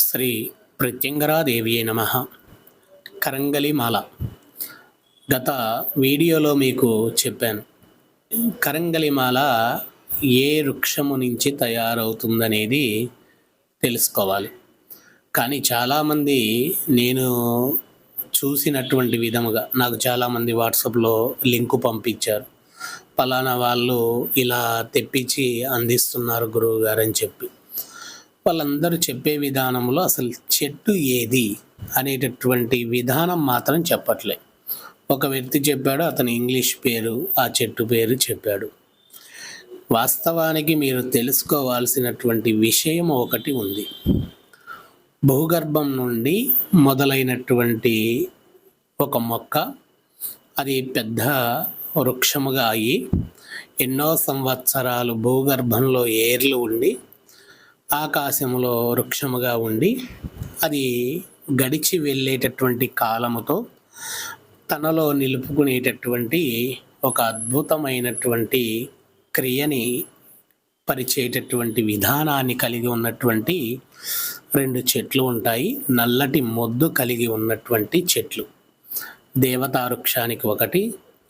శ్రీ ప్రత్యంగరాదేవియే నమః. కరంగలిమాల గత వీడియోలో మీకు చెప్పాను. కరంగలిమాల ఏ వృక్షము నుంచి తయారవుతుందనేది తెలుసుకోవాలి. కానీ చాలామంది నేను చూసినటువంటి విధముగా నాకు చాలామంది వాట్సాప్లో లింకు పంపించారు. పలానా వాళ్ళు ఇలా తెప్పించి అందిస్తున్నారు గురువుగారు అని చెప్పి. వాళ్ళందరూ చెప్పే విధానంలో అసలు చెట్టు ఏది అనేటటువంటి విధానం మాత్రం చెప్పట్లే. ఒక వ్యక్తి చెప్పాడు, అతని ఇంగ్లీష్ పేరు, ఆ చెట్టు పేరు చెప్పాడు. వాస్తవానికి మీరు తెలుసుకోవాల్సినటువంటి విషయం ఒకటి ఉంది. భూగర్భం నుండి మొదలైనటువంటి ఒక మొక్క అది పెద్ద వృక్షముగా అయ్యి ఎన్నో సంవత్సరాలు భూగర్భంలో ఏర్లు ఉండి ఆకాశంలో వృక్షముగా ఉండి అది గడిచి వెళ్ళేటటువంటి కాలముతో తనలో నిలుపుకునేటటువంటి ఒక అద్భుతమైనటువంటి క్రియని పరిచేటటువంటి విధానాన్ని కలిగి ఉన్నటువంటి రెండు చెట్లు ఉంటాయి. నల్లటి మొద్దు కలిగి ఉన్నటువంటి చెట్లు. దేవతా వృక్షానికి ఒకటి,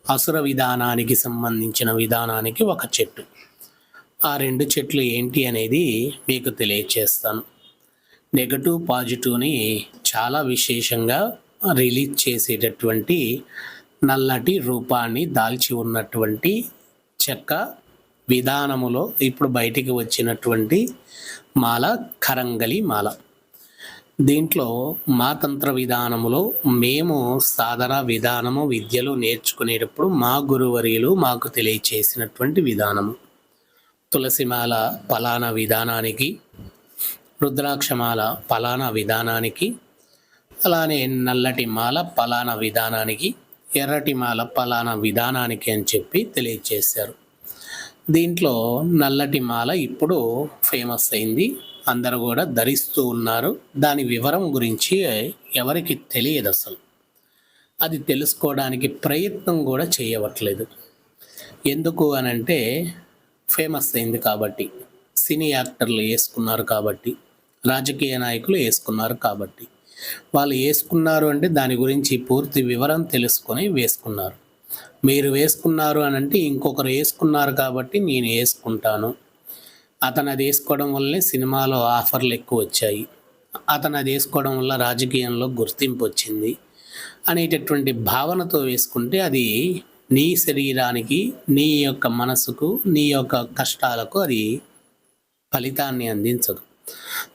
అసుర విధానానికి సంబంధించిన విధానానికి ఒక చెట్టు. ఆ రెండు చెట్లు ఏంటి అనేది మీకు తెలియచేస్తాను. నెగటివ్ పాజిటివ్ని చాలా విశేషంగా రిలీజ్ చేసేటటువంటి నల్లటి రూపాన్ని దాల్చి ఉన్నటువంటి చెక్క విధానములో ఇప్పుడు బయటికి వచ్చినటువంటి మాల కరంగలి మాల. దీంట్లో మా తంత్ర విధానములో మేము సాధన విధానము విద్యలు నేర్చుకునేటప్పుడు మా గురువర్యులు మాకు తెలియచేసినటువంటి విధానము. తులసిమాల పలానా విధానానికి, రుద్రాక్షమాల పలానా విధానానికి, అలానే నల్లటి మాల పలానా విధానానికి, ఎర్రటి మాల పలానా విధానానికి అని చెప్పి తెలియజేశారు. దీంట్లో నల్లటి మాల ఇప్పుడు ఫేమస్ అయింది, అందరూ కూడా ధరిస్తూ ఉన్నారు. దాని వివరం గురించి ఎవరికి తెలియదు. అసలు అది తెలుసుకోవడానికి ప్రయత్నం కూడా చేయవట్లేదు. ఎందుకు అనంటే ఫేమస్ అయింది కాబట్టి, సినీ యాక్టర్లు వేసుకున్నారు కాబట్టి, రాజకీయ నాయకులు వేసుకున్నారు కాబట్టి. వాళ్ళు వేసుకున్నారు అంటే దాని గురించి పూర్తి వివరం తెలుసుకొని వేసుకున్నారు. మీరు వేసుకున్నారు అని అంటే ఇంకొకరు వేసుకున్నారు కాబట్టి నేను వేసుకుంటాను, అతను అది వేసుకోవడం వల్లనే సినిమాలో ఆఫర్లు ఎక్కువ వచ్చాయి, అతను అది వేసుకోవడం వల్ల రాజకీయంలో గుర్తింపు వచ్చింది అనేటటువంటి భావనతో వేసుకుంటే అది నీ శరీరానికి, నీ యొక్క మనసుకు, నీ యొక్క కష్టాలకు అది ఫలితాన్ని అందించదు.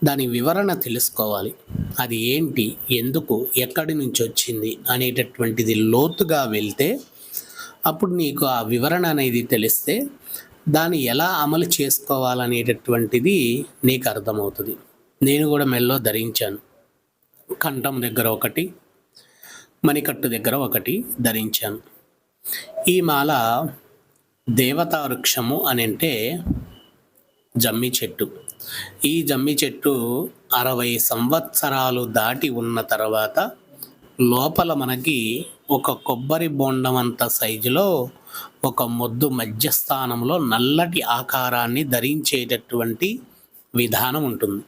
దాని వివరణ తెలుసుకోవాలి. అది ఏంటి, ఎందుకు, ఎక్కడి నుంచి వచ్చింది అనేటటువంటిది లోతుగా వెళ్తే అప్పుడు నీకు ఆ వివరణ అనేది తెలిస్తే దాన్ని ఎలా అమలు చేసుకోవాలనేటటువంటిది నీకు అర్థమవుతుంది. నేను కూడా మెల్లో ధరించాను. కంఠం దగ్గర ఒకటి, మణికట్టు దగ్గర ఒకటి ధరించాను. ఈ మాల దేవతా వృక్షము అని అంటే జమ్మి చెట్టు. ఈ జమ్మి చెట్టు 60 సంవత్సరాలు దాటి ఉన్న తర్వాత లోపల మనకి ఒక కొబ్బరి బొండమంత సైజులో ఒక మొద్దు మధ్యస్థానంలో నల్లటి ఆకారాన్ని ధరించేటటువంటి విధానం ఉంటుంది.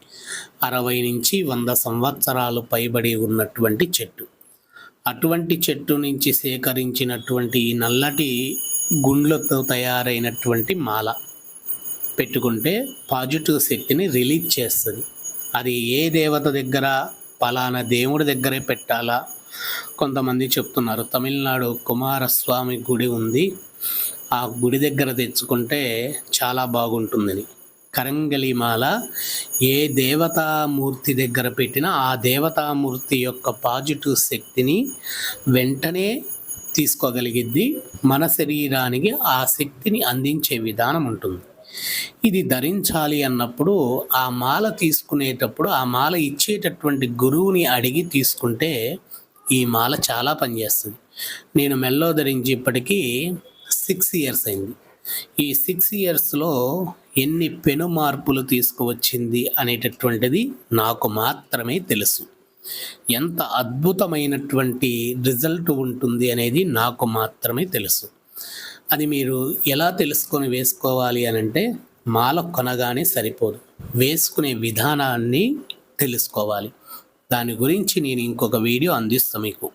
60 నుంచి 100 సంవత్సరాలు పైబడి ఉన్నటువంటి చెట్టు. అటువంటి చెట్టు నుంచి సేకరించినటువంటి నల్లటి గుండ్లతో తయారైనటువంటి మాల పెట్టుకుంటే పాజిటివ్ శక్తిని రిలీజ్ చేస్తుంది. అది ఏ దేవత దగ్గర, పలానా దేవుడి దగ్గరే పెట్టాలా. కొంతమంది చెప్తున్నారు తమిళనాడు కుమారస్వామి గుడి ఉంది, ఆ గుడి దగ్గర తెచ్చుకుంటే చాలా బాగుంటుందని. కరంగలిమాల ఏ దేవతామూర్తి దగ్గర పెట్టినా ఆ దేవతామూర్తి యొక్క పాజిటివ్ శక్తిని వెంటనే తీసుకోగలిగిద్ది. మన శరీరానికి ఆ శక్తిని అందించే విధానం ఉంటుంది. ఇది ధరించాలి అన్నప్పుడు ఆ మాల తీసుకునేటప్పుడు ఆ మాల ఇచ్చేటటువంటి గురువుని అడిగి తీసుకుంటే ఈ మాల చాలా పనిచేస్తుంది. నేను మెల్లో ధరించి ఇప్పటికీ 6 ఇయర్స్ అయింది. ఈ 6 ఇయర్స్లో ఎన్ని పెను మార్పులు తీసుకువచ్చింది అనేటటువంటిది నాకు మాత్రమే తెలుసు. ఎంత అద్భుతమైనటువంటి రిజల్ట్ ఉంటుంది అనేది నాకు మాత్రమే తెలుసు. అది మీరు ఎలా తెలుసుకొని వేసుకోవాలి అని అంటే మాల కొనగానే సరిపోదు, వేసుకునే విధానాన్ని తెలుసుకోవాలి. దాని గురించి నేను ఇంకొక వీడియో అందిస్తా మీకు.